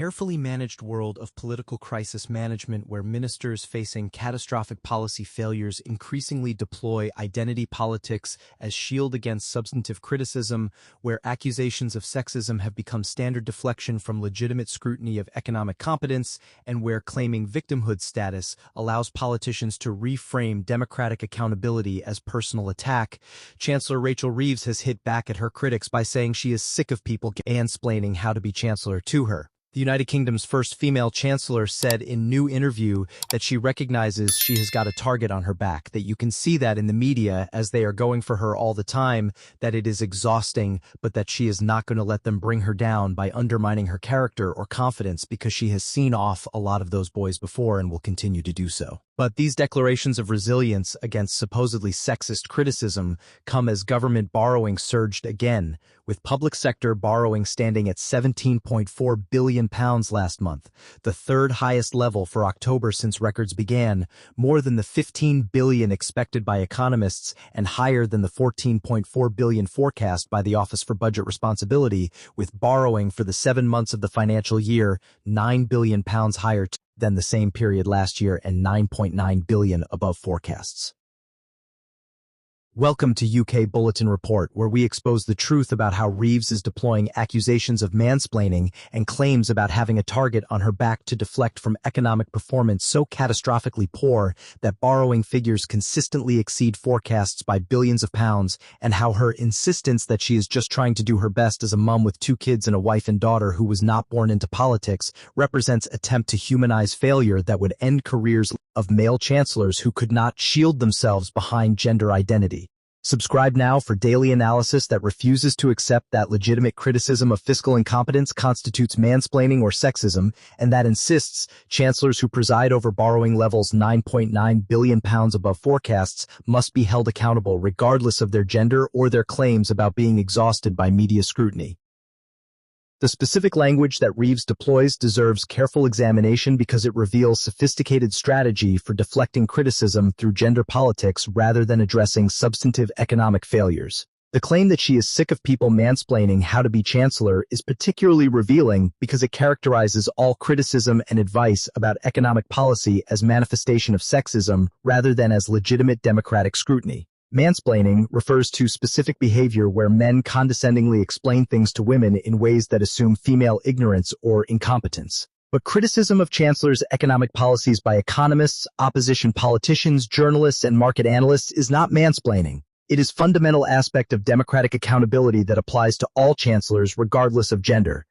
carefully managed world of political crisis management where ministers facing catastrophic policy failures increasingly deploy identity politics as shield against substantive criticism, where accusations of sexism have become standard deflection from legitimate scrutiny of economic competence, and where claiming victimhood status allows politicians to reframe democratic accountability as personal attack, Chancellor Rachel Reeves has hit back at her critics by saying she is sick of people mansplaining how to be chancellor to her. The United Kingdom's first female chancellor said in new interview that she recognizes she has got a target on her back, that you can see that in the media as they are going for her all the time, that it is exhausting, but that she is not going to let them bring her down by undermining her character or confidence because she has seen off a lot of those boys before and will continue to do so. But these declarations of resilience against supposedly sexist criticism come as government borrowing surged again, with public sector borrowing standing at £17.4 billion last month, the third highest level for October since records began, more than the $15 billion expected by economists and higher than the $14.4 billion forecast by the Office for Budget Responsibility, with borrowing for the 7 months of the financial year £9 billion higher than the same period last year and $9.9 billion above forecasts. Welcome to UK Bulletin Report, where we expose the truth about how Reeves is deploying accusations of mansplaining and claims about having a target on her back to deflect from economic performance so catastrophically poor that borrowing figures consistently exceed forecasts by billions of pounds, and how her insistence that she is just trying to do her best as a mum with 2 kids and a wife and daughter who was not born into politics represents an attempt to humanize failure that would end careers of male chancellors who could not shield themselves behind gender identity. Subscribe now for daily analysis that refuses to accept that legitimate criticism of fiscal incompetence constitutes mansplaining or sexism, and that insists chancellors who preside over borrowing levels £9.9 billion above forecasts must be held accountable regardless of their gender or their claims about being exhausted by media scrutiny. The specific language that Reeves deploys deserves careful examination because it reveals sophisticated strategy for deflecting criticism through gender politics rather than addressing substantive economic failures. The claim that she is sick of people mansplaining how to be chancellor is particularly revealing because it characterizes all criticism and advice about economic policy as manifestation of sexism rather than as legitimate democratic scrutiny. Mansplaining refers to specific behavior where men condescendingly explain things to women in ways that assume female ignorance or incompetence. But criticism of chancellors' economic policies by economists, opposition politicians, journalists, and market analysts is not mansplaining. It is a fundamental aspect of democratic accountability that applies to all chancellors regardless of gender.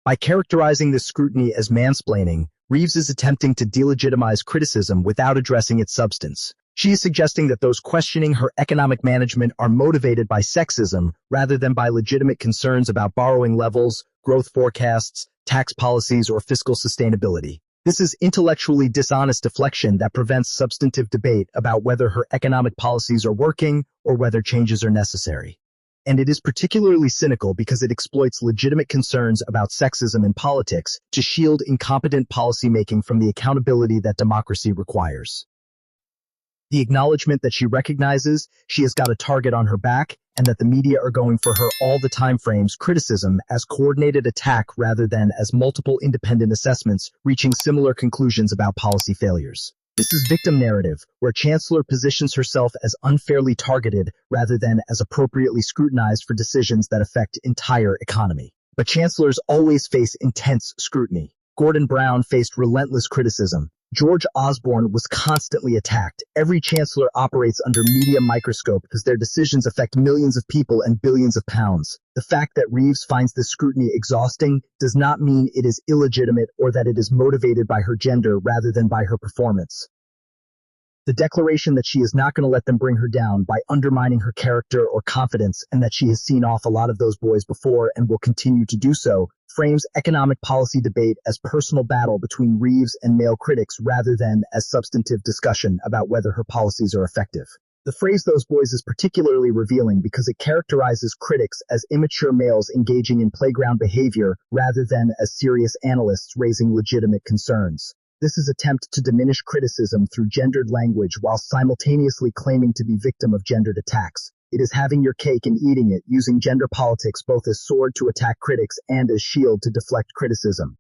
By characterizing this scrutiny as mansplaining, Reeves is attempting to delegitimize criticism without addressing its substance. She is suggesting that those questioning her economic management are motivated by sexism rather than by legitimate concerns about borrowing levels, growth forecasts, tax policies, or fiscal sustainability. This is intellectually dishonest deflection that prevents substantive debate about whether her economic policies are working or whether changes are necessary. And it is particularly cynical because it exploits legitimate concerns about sexism in politics to shield incompetent policymaking from the accountability that democracy requires. The acknowledgement that she recognizes she has got a target on her back and that the media are going for her all the time frames criticism as coordinated attack rather than as multiple independent assessments reaching similar conclusions about policy failures. This is victim narrative, where Chancellor positions herself as unfairly targeted rather than as appropriately scrutinized for decisions that affect entire economy. But chancellors always face intense scrutiny. Gordon Brown faced relentless criticism. George Osborne was constantly attacked. Every chancellor operates under media microscope because their decisions affect millions of people and billions of pounds. The fact that Reeves finds this scrutiny exhausting does not mean it is illegitimate or that it is motivated by her gender rather than by her performance. The declaration that she is not going to let them bring her down by undermining her character or confidence and that she has seen off a lot of those boys before and will continue to do so frames economic policy debate as personal battle between Reeves and male critics rather than as substantive discussion about whether her policies are effective. The phrase "those boys" is particularly revealing because it characterizes critics as immature males engaging in playground behavior rather than as serious analysts raising legitimate concerns. This is an attempt to diminish criticism through gendered language while simultaneously claiming to be victim of gendered attacks. It is having your cake and eating it, using gender politics both as sword to attack critics and as shield to deflect criticism.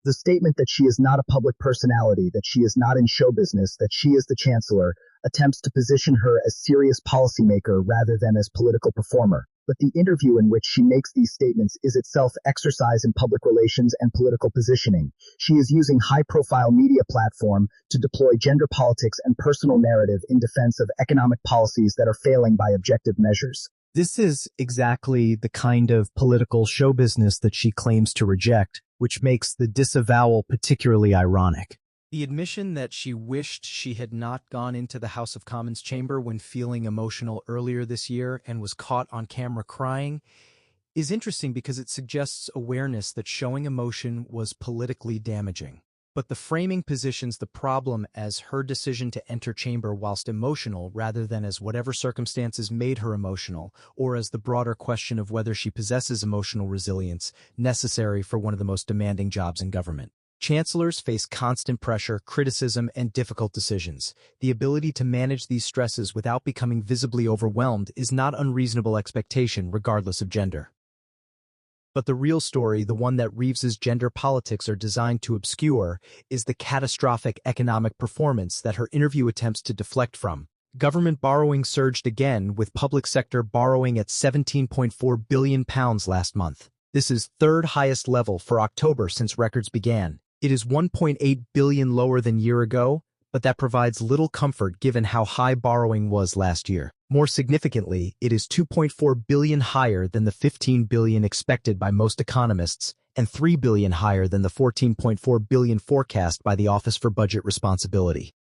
The statement that she is not a public personality, that she is not in show business, that she is the chancellor, attempts to position her as serious policymaker rather than as political performer. But the interview in which she makes these statements is itself exercise in public relations and political positioning. She is using high-profile media platform to deploy gender politics and personal narrative in defense of economic policies that are failing by objective measures. This is exactly the kind of political show business that she claims to reject, which makes the disavowal particularly ironic. The admission that she wished she had not gone into the House of Commons chamber when feeling emotional earlier this year and was caught on camera crying is interesting because it suggests awareness that showing emotion was politically damaging. But the framing positions the problem as her decision to enter chamber whilst emotional rather than as whatever circumstances made her emotional, or as the broader question of whether she possesses emotional resilience necessary for one of the most demanding jobs in government. Chancellors face constant pressure, criticism, and difficult decisions. The ability to manage these stresses without becoming visibly overwhelmed is not unreasonable expectation regardless of gender. But the real story, the one that Reeves's gender politics are designed to obscure, is the catastrophic economic performance that her interview attempts to deflect from. Government borrowing surged again, with public sector borrowing at £17.4 billion last month. This is third highest level for October since records began. It is $1.8 billion lower than a year ago, but that provides little comfort given how high borrowing was last year. More significantly, it is $2.4 billion higher than the $15 billion expected by most economists and $3 billion higher than the $14.4 billion forecast by the Office for Budget Responsibility.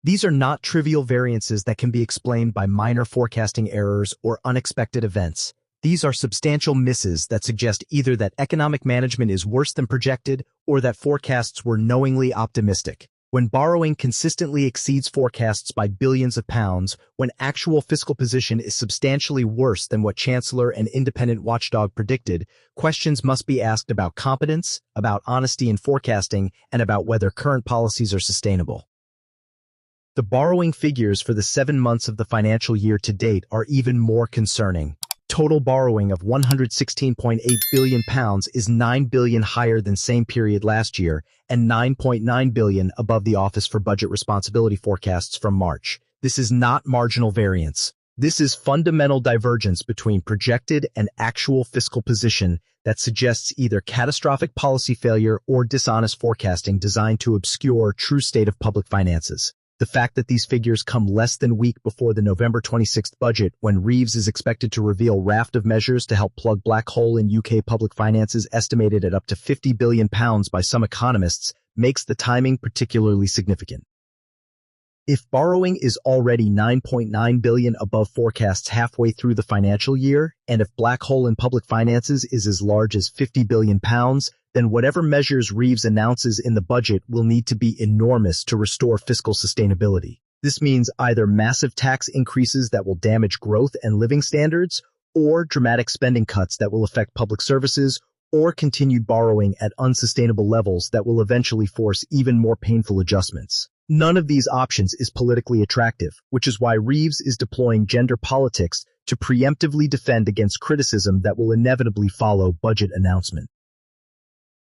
These are not trivial variances that can be explained by minor forecasting errors or unexpected events. These are substantial misses that suggest either that economic management is worse than projected or that forecasts were knowingly optimistic. When borrowing consistently exceeds forecasts by billions of pounds, when actual fiscal position is substantially worse than what Chancellor and independent watchdog predicted, questions must be asked about competence, about honesty in forecasting, and about whether current policies are sustainable. The borrowing figures for the 7 months of the financial year to date are even more concerning. Total borrowing of £116.8 billion is £9 billion higher than same period last year and £9.9 billion above the Office for Budget Responsibility forecasts from March. This is not marginal variance. This is fundamental divergence between projected and actual fiscal position that suggests either catastrophic policy failure or dishonest forecasting designed to obscure true state of public finances. The fact that these figures come less than a week before the November 26th budget, when Reeves is expected to reveal a raft of measures to help plug black hole in UK public finances estimated at up to £50 billion by some economists, makes the timing particularly significant. If borrowing is already $9.9 billion above forecasts halfway through the financial year, and if black hole in public finances is as large as £50 billion, then whatever measures Reeves announces in the budget will need to be enormous to restore fiscal sustainability. This means either massive tax increases that will damage growth and living standards, or dramatic spending cuts that will affect public services, or continued borrowing at unsustainable levels that will eventually force even more painful adjustments. None of these options is politically attractive, which is why Reeves is deploying gender politics to preemptively defend against criticism that will inevitably follow budget announcement.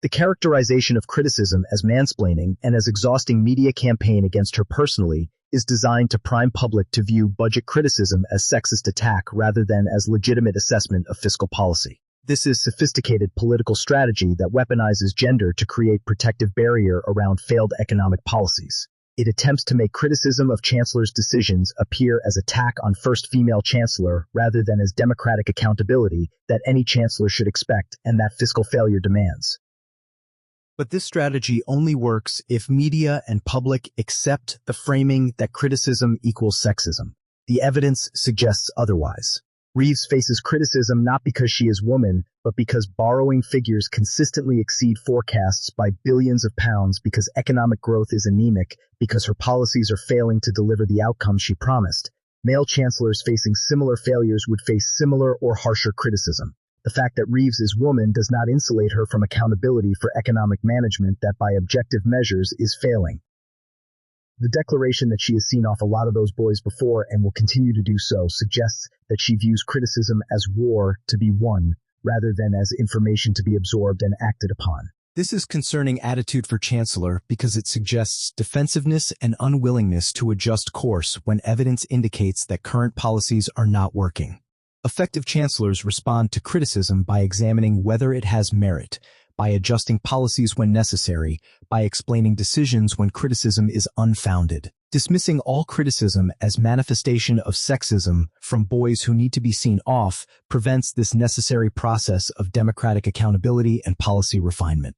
The characterization of criticism as mansplaining and as exhausting media campaign against her personally is designed to prime public to view budget criticism as sexist attack rather than as legitimate assessment of fiscal policy. This is sophisticated political strategy that weaponizes gender to create protective barrier around failed economic policies. It attempts to make criticism of Chancellor's decisions appear as attack on first female Chancellor rather than as democratic accountability that any Chancellor should expect and that fiscal failure demands. But this strategy only works if media and public accept the framing that criticism equals sexism. The evidence suggests otherwise. Reeves faces criticism not because she is woman, but because borrowing figures consistently exceed forecasts by billions of pounds, because economic growth is anemic, because her policies are failing to deliver the outcomes she promised. Male chancellors facing similar failures would face similar or harsher criticism. The fact that Reeves is woman does not insulate her from accountability for economic management that by objective measures is failing. The declaration that she has seen off a lot of those boys before and will continue to do so suggests that she views criticism as war to be won, rather than as information to be absorbed and acted upon. This is concerning attitude for Chancellor because it suggests defensiveness and unwillingness to adjust course when evidence indicates that current policies are not working. Effective chancellors respond to criticism by examining whether it has merit, by adjusting policies when necessary, by explaining decisions when criticism is unfounded. Dismissing all criticism as manifestation of sexism from boys who need to be seen off prevents this necessary process of democratic accountability and policy refinement.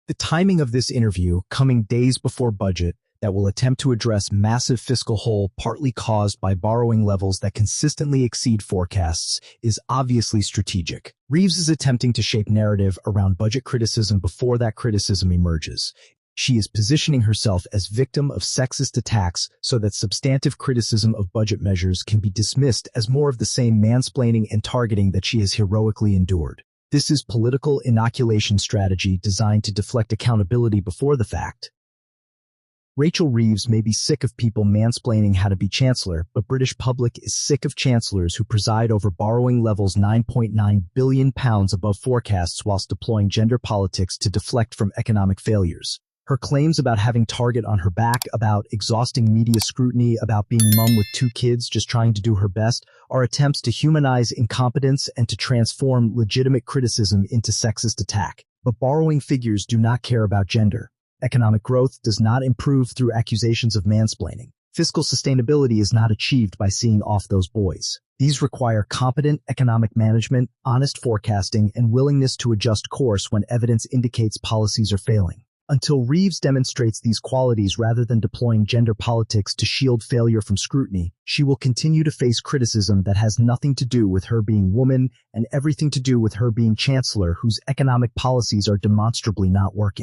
The timing of this interview, coming days before budget, that will attempt to address massive fiscal hole partly caused by borrowing levels that consistently exceed forecasts, is obviously strategic. Reeves is attempting to shape narrative around budget criticism before that criticism emerges. She is positioning herself as victim of sexist attacks so that substantive criticism of budget measures can be dismissed as more of the same mansplaining and targeting that she has heroically endured. This is political inoculation strategy designed to deflect accountability before the fact. Rachel Reeves may be sick of people mansplaining how to be chancellor, but British public is sick of chancellors who preside over borrowing levels £9.9 billion above forecasts whilst deploying gender politics to deflect from economic failures. Her claims about having target on her back, about exhausting media scrutiny, about being mum with 2 kids just trying to do her best, are attempts to humanize incompetence and to transform legitimate criticism into sexist attack. But borrowing figures do not care about gender. Economic growth does not improve through accusations of mansplaining. Fiscal sustainability is not achieved by seeing off those boys. These require competent economic management, honest forecasting, and willingness to adjust course when evidence indicates policies are failing. Until Reeves demonstrates these qualities rather than deploying gender politics to shield failure from scrutiny, she will continue to face criticism that has nothing to do with her being woman and everything to do with her being chancellor whose economic policies are demonstrably not working.